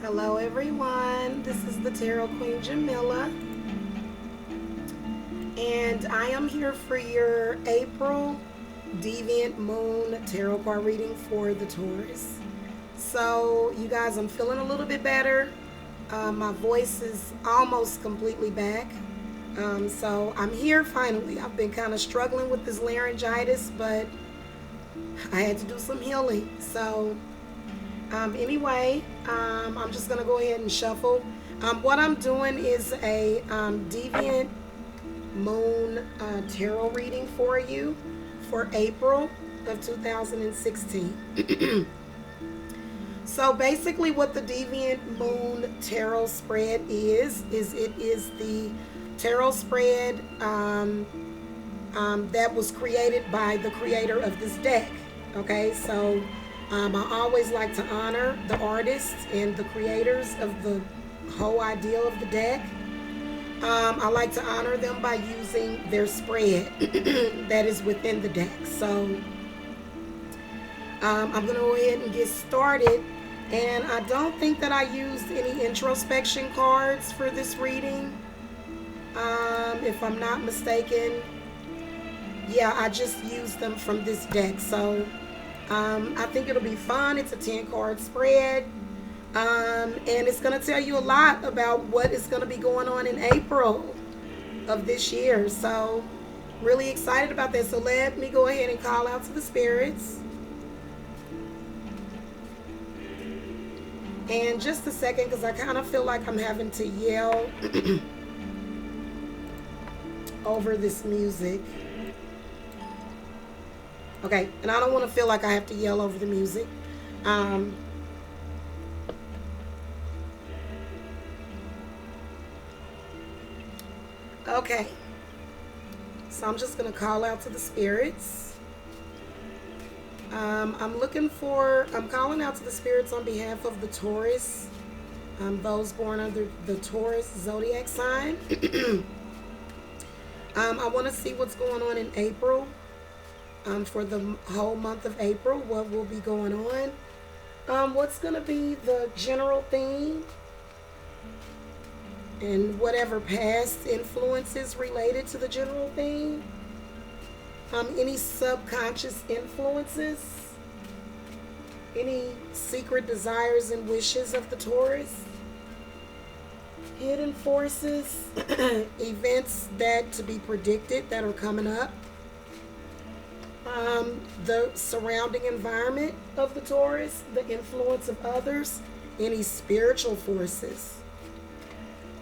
Hello everyone, this is the Tarot Queen Jamila, and I am here for your April Deviant Moon Tarot card reading for the Taurus. So you guys, I'm feeling a little bit better. My voice is almost completely back. So I'm here finally. I've been kind of struggling with this laryngitis, but I had to do some healing. So anyway, I'm just going to go ahead and shuffle. What I'm doing is a Deviant Moon Tarot reading for you for April of 2016. So basically what the Deviant Moon Tarot spread is it is the tarot spread that was created by the creator of this deck. Okay, so I always like to honor the artists and the creators of the whole idea of the deck. I like to honor them by using their spread that is within the deck. So I'm going to go ahead and get started. And I don't think that I used any introspection cards for this reading. If I'm not mistaken, yeah, I just used them from this deck. So I think it'll be fun. It's a 10 card spread. And it's going to tell you a lot about what is going to be going on in April of this year. So really excited about that. So let me go ahead and call out to the spirits. And just a second, because I kind of feel like I'm having to yell over this music. Okay, and I don't want to feel like I have to yell over the music. Okay, so I'm just going to call out to the spirits. I'm calling out to the spirits on behalf of the Taurus, those born under the Taurus zodiac sign. I want to see what's going on in April, for the whole month of April, what will be going on. What's going to be the general theme, and whatever past influences related to the general theme. Any subconscious influences, any secret desires and wishes of the Taurus, hidden forces, events that to be predicted that are coming up, the surrounding environment of the Taurus, the influence of others, any spiritual forces,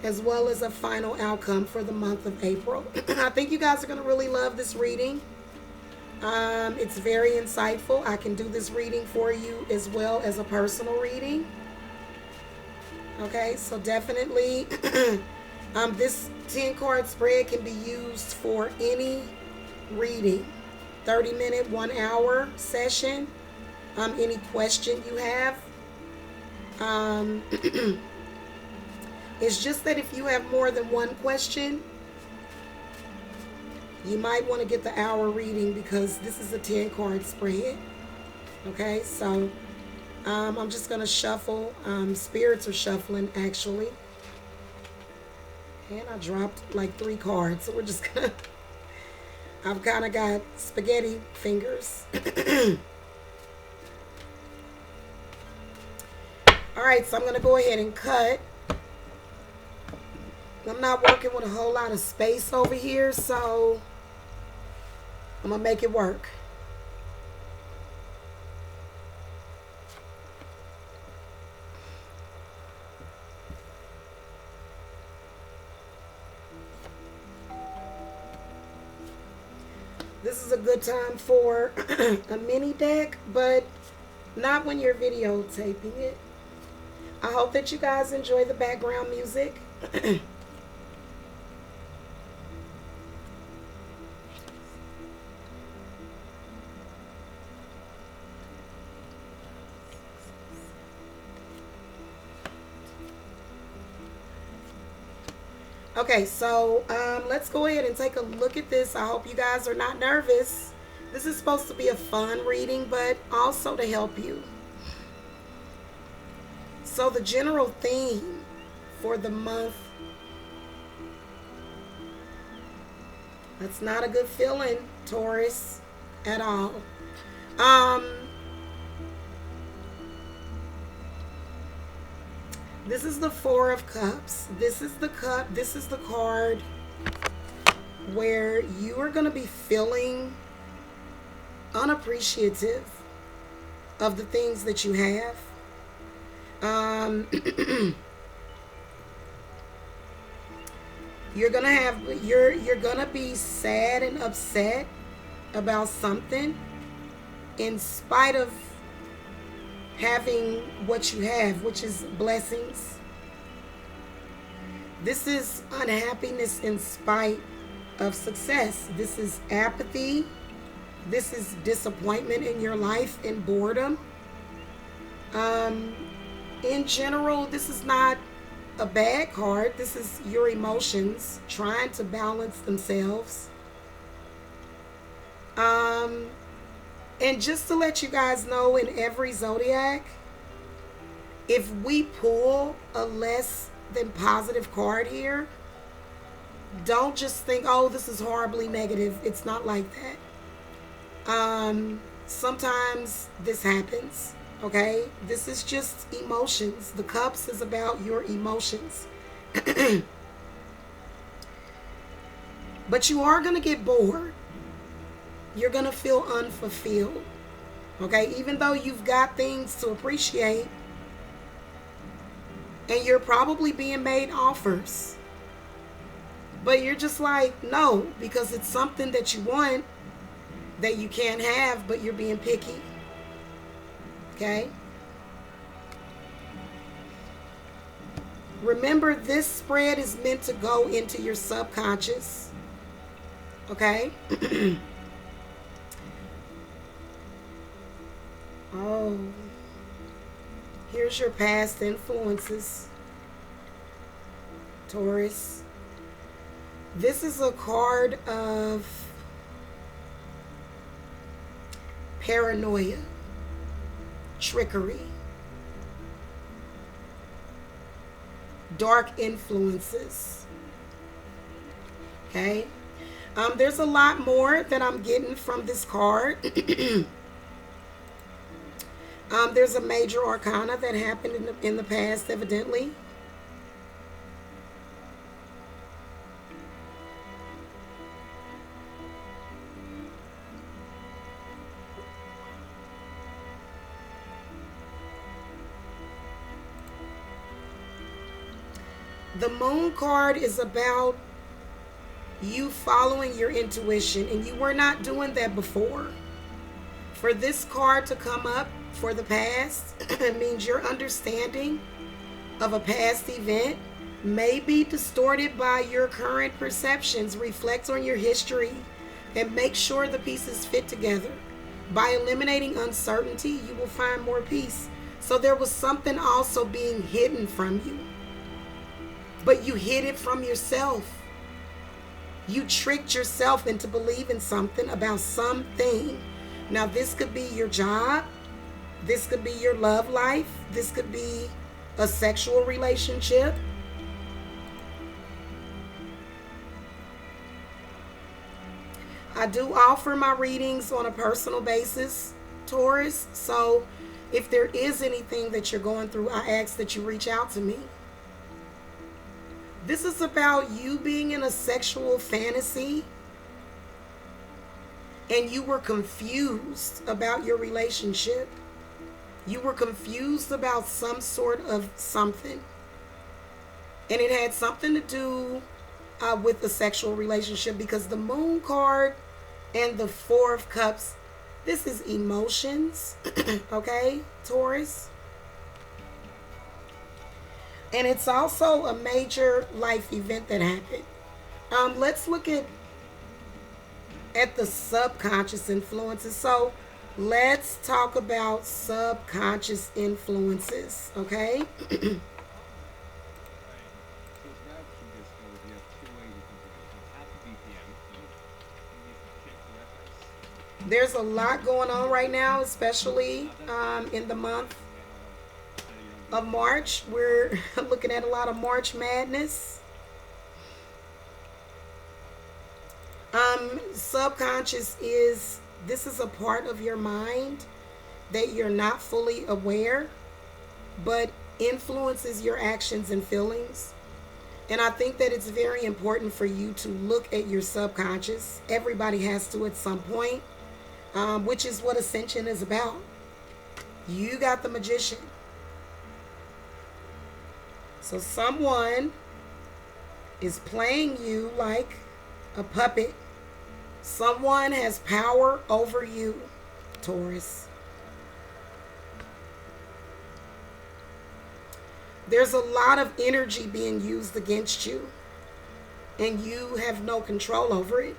as well as a final outcome for the month of April. I think you guys are going to really love this reading. It's very insightful. I can do this reading for you as well as a personal reading. Okay, so definitely this 10 card spread can be used for any reading. 30-minute, 1 hour session. Any question you have. It's just that if you have more than one question, you might want to get the hour reading, because this is a 10 card spread. Okay, so I'm just going to shuffle. Spirits are shuffling actually. And I dropped like 3 cards, so we're just going to, I've kind of got spaghetti fingers. Alright, so I'm going to go ahead and cut. I'm not working with a whole lot of space over here, so I'm going to make it work. This is a good time for a mini deck, but not when you're videotaping it. I hope that you guys enjoy the background music. Okay, so let's go ahead and take a look at this. I hope you guys are not nervous. This is supposed to be a fun reading, but also to help you. So the general theme for the month, that's not a good feeling, Taurus, at all. This is the Four of Cups. This is the cup. This is the card where you are going to be feeling unappreciative of the things that you have. You're gonna be sad and upset about something in spite of having what you have, which is blessings. This is unhappiness in spite of success. This is apathy. This is disappointment in your life and boredom. In general, this is not a bad card. This is your emotions trying to balance themselves. And just to let you guys know, in every zodiac, if we pull a less than positive card here, don't just think, oh, this is horribly negative. It's not like that. Sometimes this happens, okay? This is just emotions. The cups is about your emotions. But you are going to get bored. You're going to feel unfulfilled, okay? Even though you've got things to appreciate, and you're probably being made offers, but you're just like, no, because it's something that you want that you can't have, but you're being picky, okay? Remember, this spread is meant to go into your subconscious, okay? Oh, here's your past influences, Taurus. This is a card of paranoia, trickery, dark influences. Okay? There's a lot more that I'm getting from this card. There's a major arcana that happened in the past, evidently. The Moon card is about you following your intuition, and you were not doing that before. For this card to come up for the past, it means your understanding of a past event may be distorted by your current perceptions. Reflect on your history and make sure the pieces fit together. By eliminating uncertainty, you will find more peace. So there was something also being hidden from you, but you hid it from yourself. You tricked yourself into believing something about something. Now, this could be your job. This could be your love life. This could be a sexual relationship. I do offer my readings on a personal basis, Taurus. So if there is anything that you're going through, I ask that you reach out to me. This is about you being in a sexual fantasy and you were confused about your relationship. You were confused about some sort of something. And it had something to do with the sexual relationship, because the Moon card and the Four of Cups, this is emotions, okay, Taurus? And it's also a major life event that happened. Let's look at the subconscious influences. So let's talk about subconscious influences, okay? There's a lot going on right now, especially in the month of March. We're looking at a lot of March madness. Subconscious this is a part of your mind that you're not fully aware, but influences your actions and feelings. And I think that it's very important for you to look at your subconscious. Everybody has to at some point, which is what ascension is about. You got the magician. So someone is playing you like a puppet. Someone has power over you, Taurus. There's a lot of energy being used against you, and you have no control over it.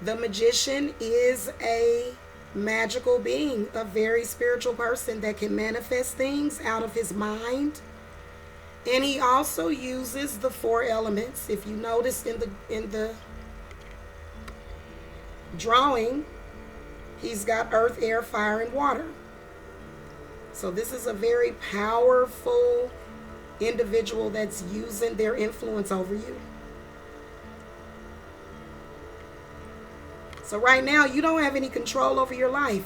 The magician is a magical being, a very spiritual person that can manifest things out of his mind. And he also uses the 4 elements. If you notice in the drawing, he's got earth, air, fire, and water. So this is a very powerful individual that's using their influence over you. So right now, you don't have any control over your life.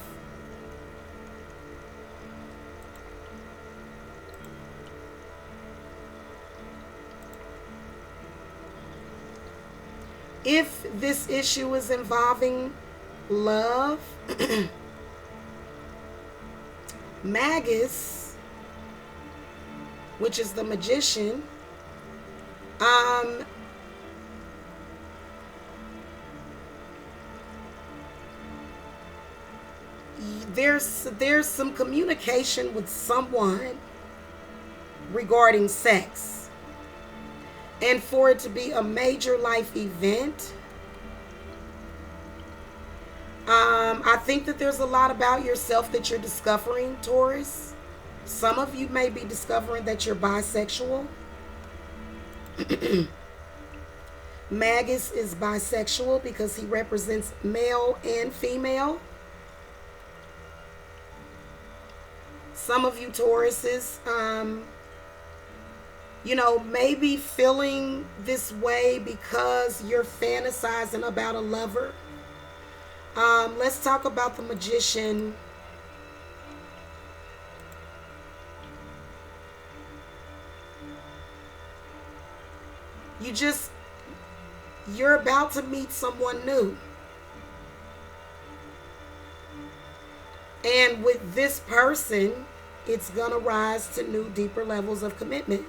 If this issue is involving love, Magus, which is the magician, there's some communication with someone regarding sex. And for it to be a major life event, I think that there's a lot about yourself that you're discovering, Taurus. Some of you may be discovering that you're bisexual. Magus is bisexual because he represents male and female. Some of you Tauruses, maybe feeling this way because you're fantasizing about a lover. Let's talk about the magician. You're about to meet someone new. And with this person, it's going to rise to new, deeper levels of commitment.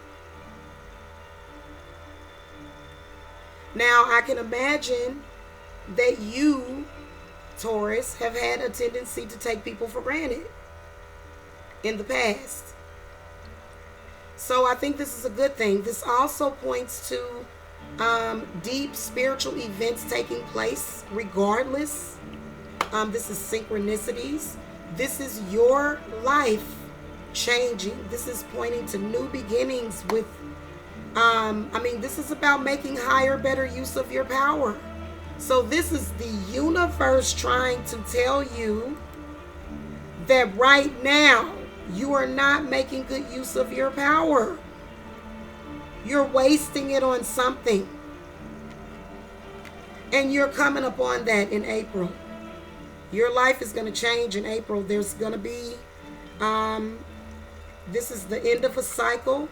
Now, I can imagine that you, Taurus, have had a tendency to take people for granted in the past. So I think this is a good thing. This also points to deep spiritual events taking place regardless. This is synchronicities. This is your life changing. This is pointing to new beginnings with, this is about making higher, better use of your power. So this is the universe trying to tell you that right now you are not making good use of your power. You're wasting it on something. And you're coming upon that in April. Your life is going to change in April. There's going to be, this is the end of a cycle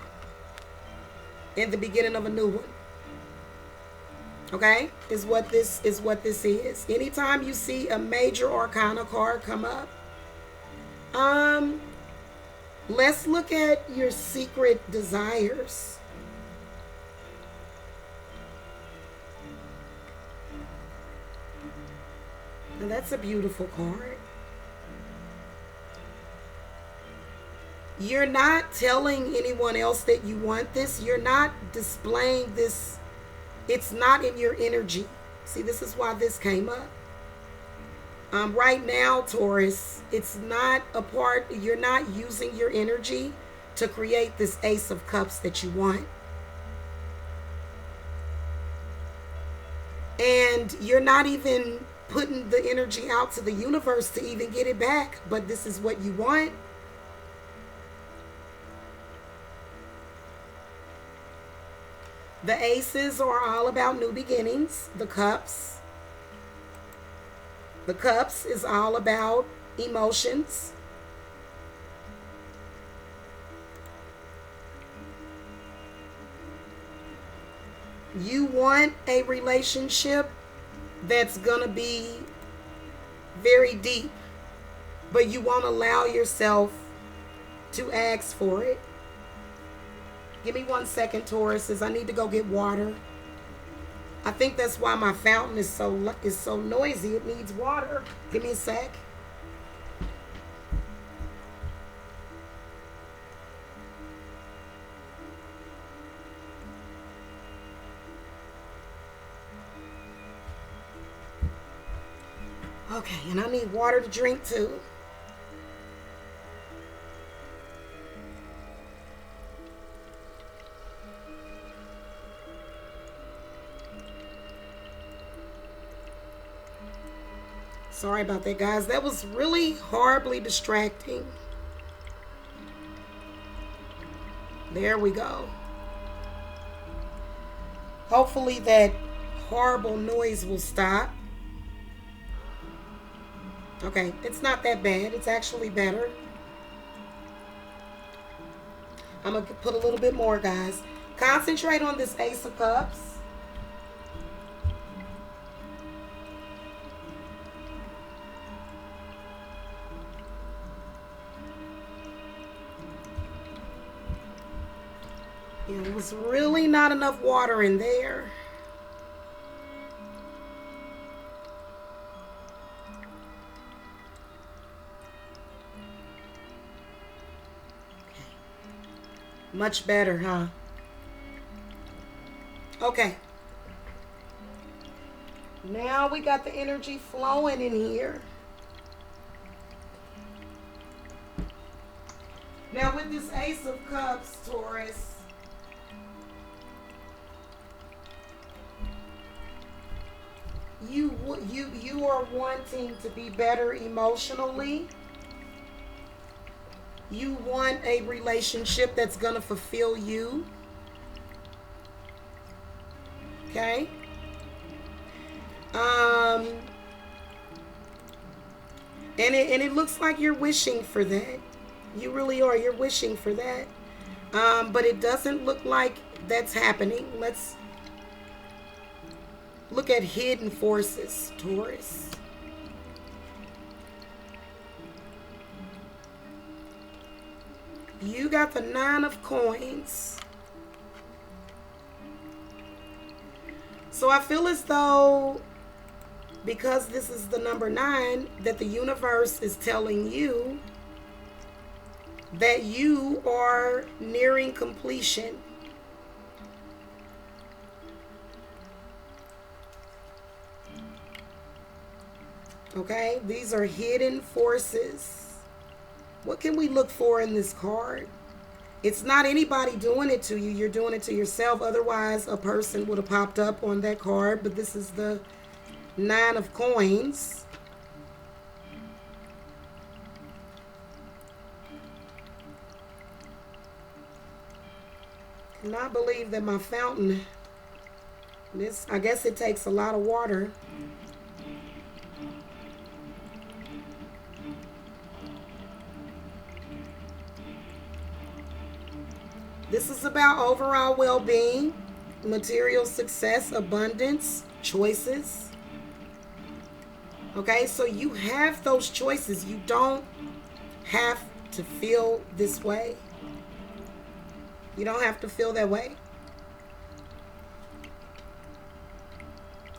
and the beginning of a new one. Okay, is what this is. Anytime you see a major arcana card come up, let's look at your secret desires. And that's a beautiful card. You're not telling anyone else that you want this. You're not displaying this. It's not in your energy. See, this is why this came up. Right now, Taurus, it's not a part. You're not using your energy to create this Ace of Cups that you want. And you're not even putting the energy out to the universe to even get it back, but this is what you want. The aces are all about new beginnings. The cups. The cups is all about emotions. You want a relationship that's going to be very deep, but you won't allow yourself to ask for it. Give me 1 second, Tauruses. I need to go get water. I think that's why my fountain is so noisy. It needs water. Give me a sec. Okay, and I need water to drink too. Sorry about that, guys. That was really horribly distracting. There we go. Hopefully that horrible noise will stop. Okay, it's not that bad. It's actually better. I'm going to put a little bit more, guys. Concentrate on this Ace of Cups. Yeah, there was really not enough water in there. Much better, huh? Okay. Now we got the energy flowing in here. Now with this Ace of Cups, Taurus, you are wanting to be better emotionally. You want a relationship that's going to fulfill you. Okay? And it looks like you're wishing for that. You really are. You're wishing for that. But it doesn't look like that's happening. Let's look at hidden forces, Taurus. You got the 9 of Coins. So I feel as though, because this is the number 9, that the universe is telling you that you are nearing completion. Okay, these are hidden forces. What can we look for in this card? It's not anybody doing it to you. You're doing it to yourself. Otherwise, a person would have popped up on that card. But this is the 9 of Coins. Cannot believe that my fountain, I guess it takes a lot of water. This is about overall well-being, material success, abundance, choices. Okay, so you have those choices. You don't have to feel this way. You don't have to feel that way.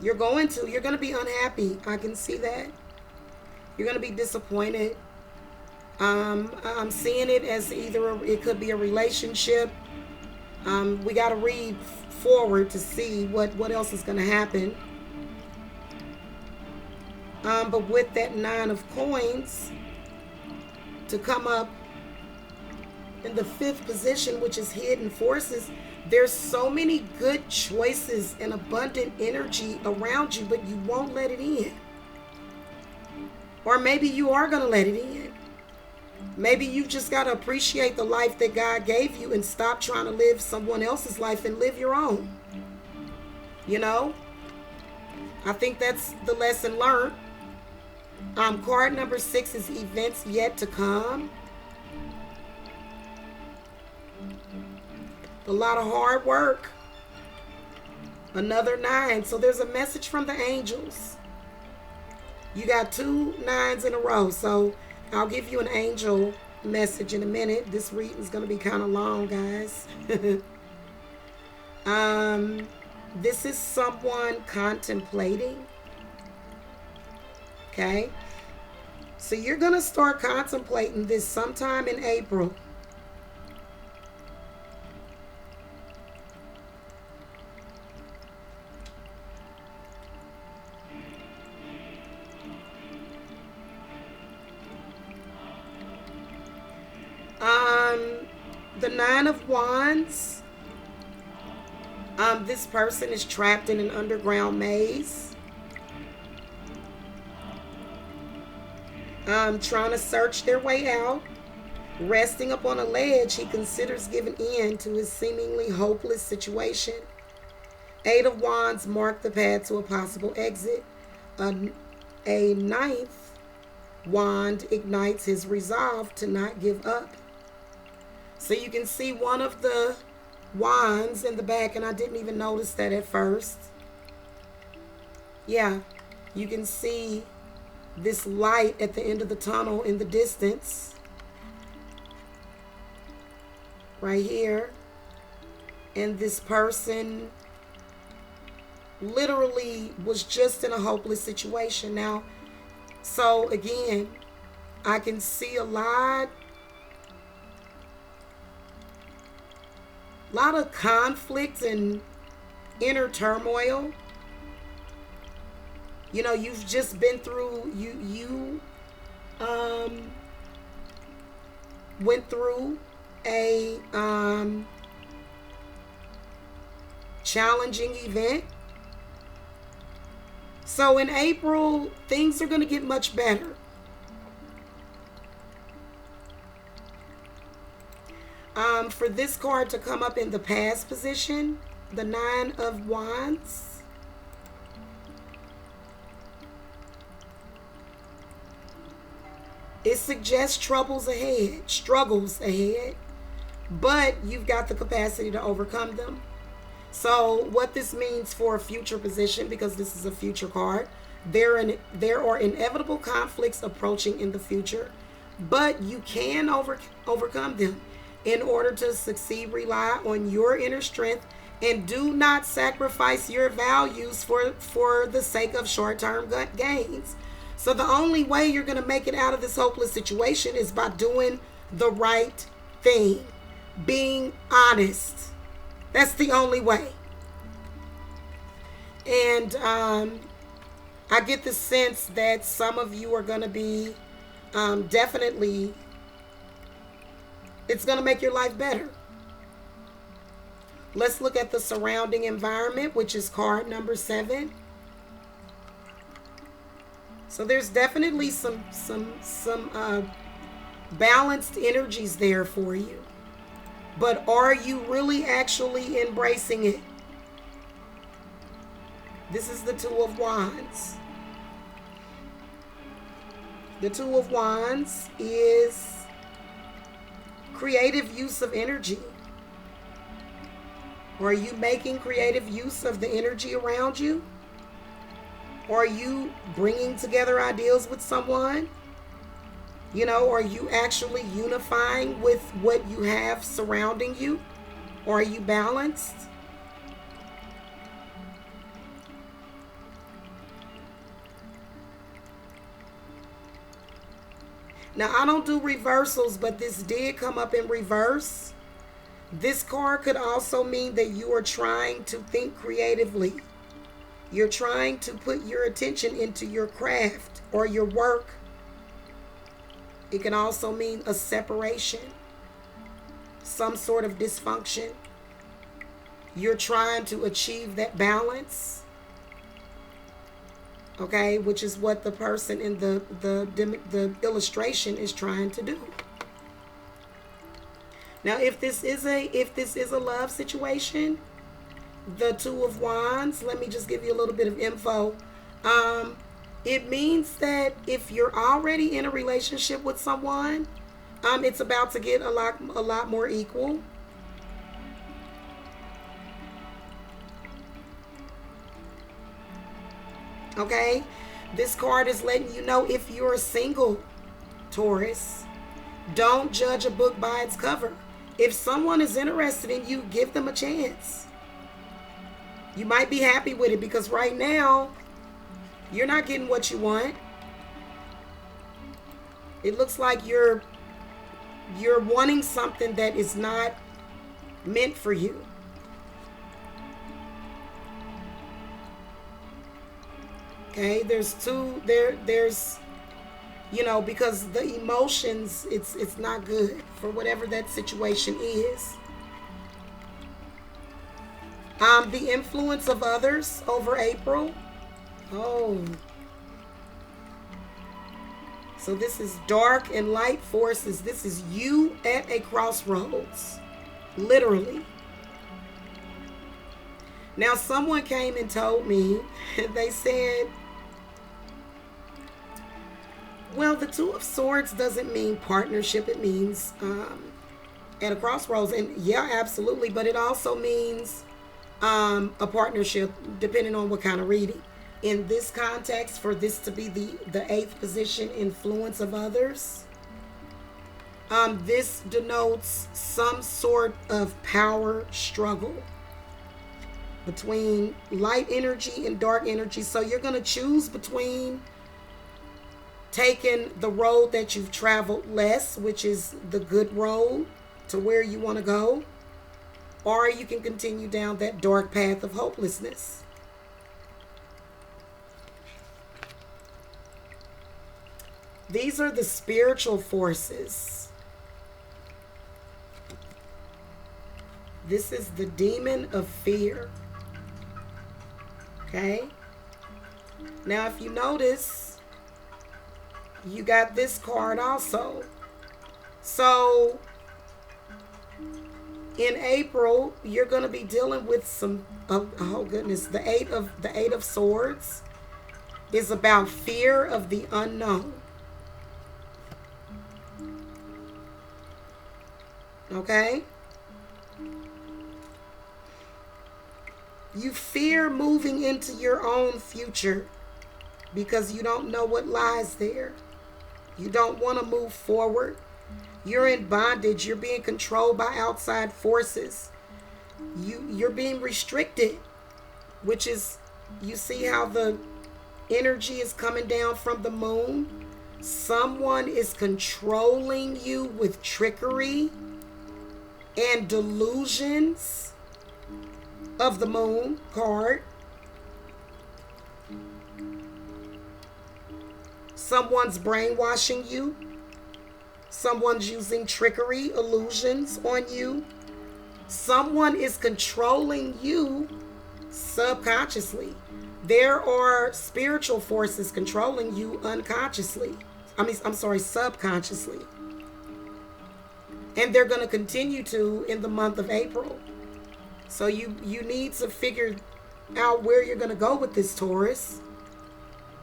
You're going to be unhappy. I can see that. You're going to be disappointed. I'm seeing it as either it could be a relationship. We got to read forward to see what else is going to happen. But with that 9 of Coins to come up in the 5th position, which is hidden forces, there's so many good choices and abundant energy around you, but you won't let it in. Or maybe you are going to let it in. Maybe you just got to appreciate the life that God gave you and stop trying to live someone else's life and live your own. You know? I think that's the lesson learned. Card number 6 is events yet to come. A lot of hard work. Another 9. So there's a message from the angels. You got 2 9s in a row. So I'll give you an angel message in a minute. This reading is going to be kind of long, guys. This is someone contemplating. Okay. So you're going to start contemplating this sometime in April. The 9 of Wands. This person is trapped in an underground maze. Trying to search their way out. Resting upon a ledge, he considers giving in to his seemingly hopeless situation. 8 of Wands mark the path to a possible exit. A 9th wand ignites his resolve to not give up. So you can see one of the wands in the back, and I didn't even notice that at first. Yeah, you can see this light at the end of the tunnel in the distance. Right here. And this person literally was just in a hopeless situation. Now, so again, I can see a lot of conflict and inner turmoil. You know, you've just been through, you went through a challenging event. So in April, things are going to get much better. For this card to come up in the past position, the 9 of Wands. It suggests struggles ahead, but you've got the capacity to overcome them. So what this means for a future position, because this is a future card, there are inevitable conflicts approaching in the future, but you can overcome them. In order to succeed, rely on your inner strength and do not sacrifice your values for the sake of short-term gains. So the only way you're going to make it out of this hopeless situation is by doing the right thing, being honest. That's the only way. And I get the sense that some of you are going to be definitely, it's going to make your life better. Let's look at the surrounding environment, which is card number 7. So there's definitely some balanced energies there for you. But are you really actually embracing it? This is the 2 of Wands. The 2 of Wands is creative use of energy. Are you making creative use of the energy around you? Are you bringing together ideas with someone? You know, are you actually unifying with what you have surrounding you? Or are you balanced? Now, I don't do reversals, but this did come up in reverse. This card could also mean that you are trying to think creatively. You're trying to put your attention into your craft or your work. It can also mean a separation, some sort of dysfunction. You're trying to achieve that balance. Okay, which is what the person in the illustration is trying to do. Now, if this is a love situation, the Two of Wands, let me just give you a little bit of info. It means that if you're already in a relationship with someone, it's about to get a lot more equal. Okay, this card is letting you know if you're single, Taurus, don't judge a book by its cover. If someone is interested in you, give them a chance. You might be happy with it because right now you're not getting what you want. It looks like you're wanting something that is not meant for you. Okay, there's because the emotions, it's not good for whatever that situation is. The influence of others over April. Oh. So this is dark and light forces. This is you at a crossroads. Literally. Now, someone came and told me, they said, well, the Two of Swords doesn't mean partnership. It means at a crossroads. And yeah, absolutely. But it also means a partnership, depending on what kind of reading. In this context, for this to be the eighth position, influence of others, this denotes some sort of power struggle between light energy and dark energy. So you're going to choose between taking the road that you've traveled less, which is the good road to where you want to go, or you can continue down that dark path of hopelessness. These are the spiritual forces. This is the demon of fear. Okay? Now, if you notice, you got this card also. So, in April, you're going to be dealing with some, oh goodness, the eight of swords is about fear of the unknown. Okay? You fear moving into your own future because you don't know what lies there. You don't want to move forward. You're in bondage. You're being controlled by outside forces. You're being restricted, which is, you see how the energy is coming down from the moon? Someone is controlling you with trickery and delusions of the moon card. Someone's brainwashing you. Someone's using trickery, illusions on you. Someone is controlling you subconsciously. There are spiritual forces controlling you unconsciously. Subconsciously. And they're going to continue to in the month of April. So you need to figure out where you're going to go with this, Taurus.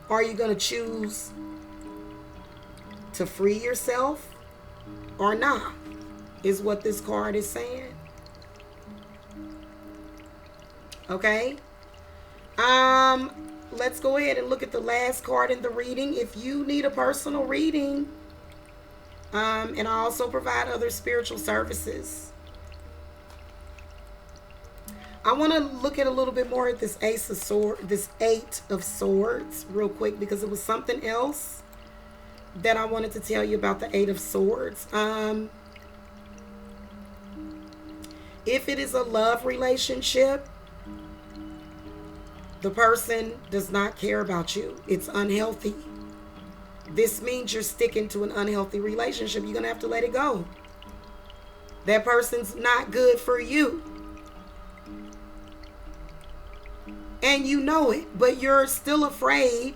Are you going to choose to free yourself or not? Is what this card is saying. Okay. Let's go ahead and look at the last card in the reading. If you need a personal reading, and I also provide other spiritual services. I want to look at a little bit more at this Eight of Swords real quick, because it was something else that I wanted to tell you about the Eight of Swords. If it is a love relationship, the person does not care about you. It's unhealthy. This means you're sticking to an unhealthy relationship. You're going to have to let it go. That person's not good for you. And you know it, but you're still afraid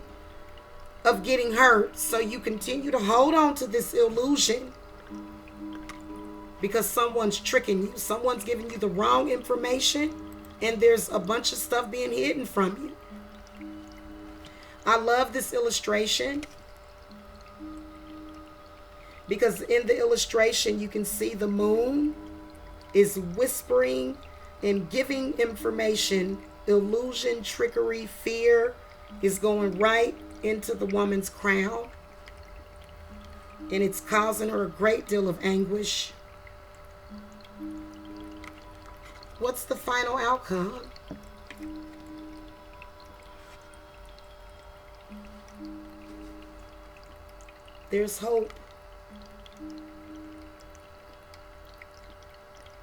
of getting hurt. So you continue to hold on to this illusion because someone's tricking you. Someone's giving you the wrong information, and there's a bunch of stuff being hidden from you. I love this illustration because in the illustration you can see the moon is whispering and giving information. Illusion, trickery, fear is going right into the woman's crown, and it's causing her a great deal of anguish. What's the final outcome? There's hope.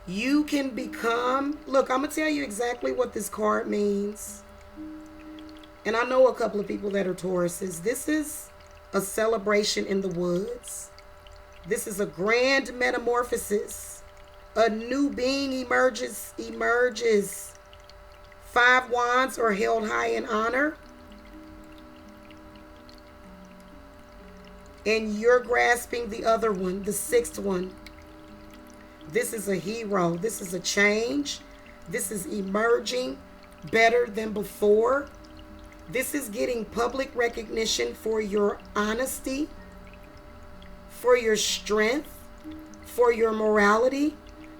You can become, look, I'm going to tell you exactly what this card means. And I know a couple of people that are Tauruses. This is a celebration in the woods. This is a grand metamorphosis. A new being emerges. 5 wands are held high in honor. And you're grasping the other one, the 6th one. This is a hero. This is a change. This is emerging better than before. This is getting public recognition for your honesty, for your strength, for your morality.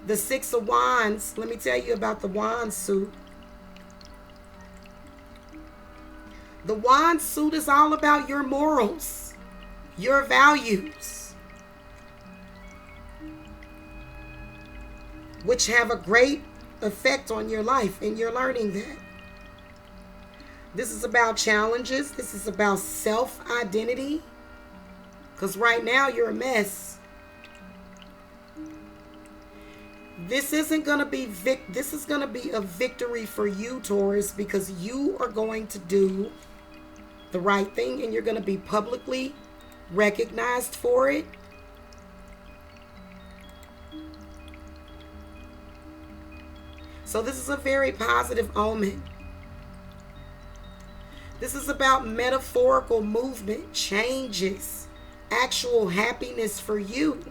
The 6 of Wands, let me tell you about the Wand suit. The Wand suit is all about your morals, your values, which have a great effect on your life, and you're learning that. This is about challenges. This is about self-identity, because right now you're a mess. This isn't going to be this is going to be a victory for you, Taurus, because you are going to do the right thing, and you're going to be publicly recognized for it. So this is a very positive omen. This is about metaphorical movement, changes, actual happiness for you.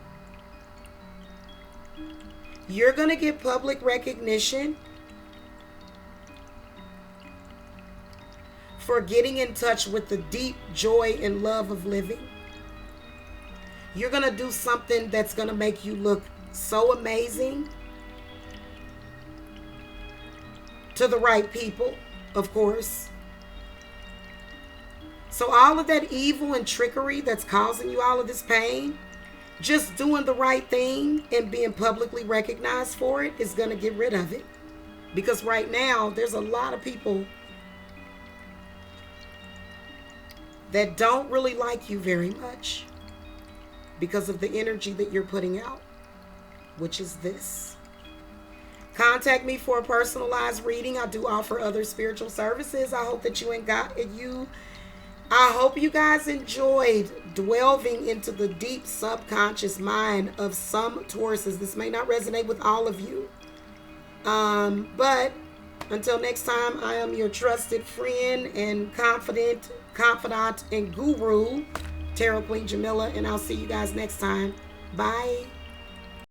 You're going to get public recognition for getting in touch with the deep joy and love of living. You're going to do something that's going to make you look so amazing to the right people, of course. So all of that evil and trickery that's causing you all of this pain, just doing the right thing and being publicly recognized for it is going to get rid of it. Because right now, there's a lot of people that don't really like you very much because of the energy that you're putting out, which is this. Contact me for a personalized reading. I do offer other spiritual services. I hope that I hope you guys enjoyed delving into the deep subconscious mind of some Tauruses. This may not resonate with all of you. But until next time, I am your trusted friend and confidant, and guru, Tarot Queen Jamila, and I'll see you guys next time. Bye.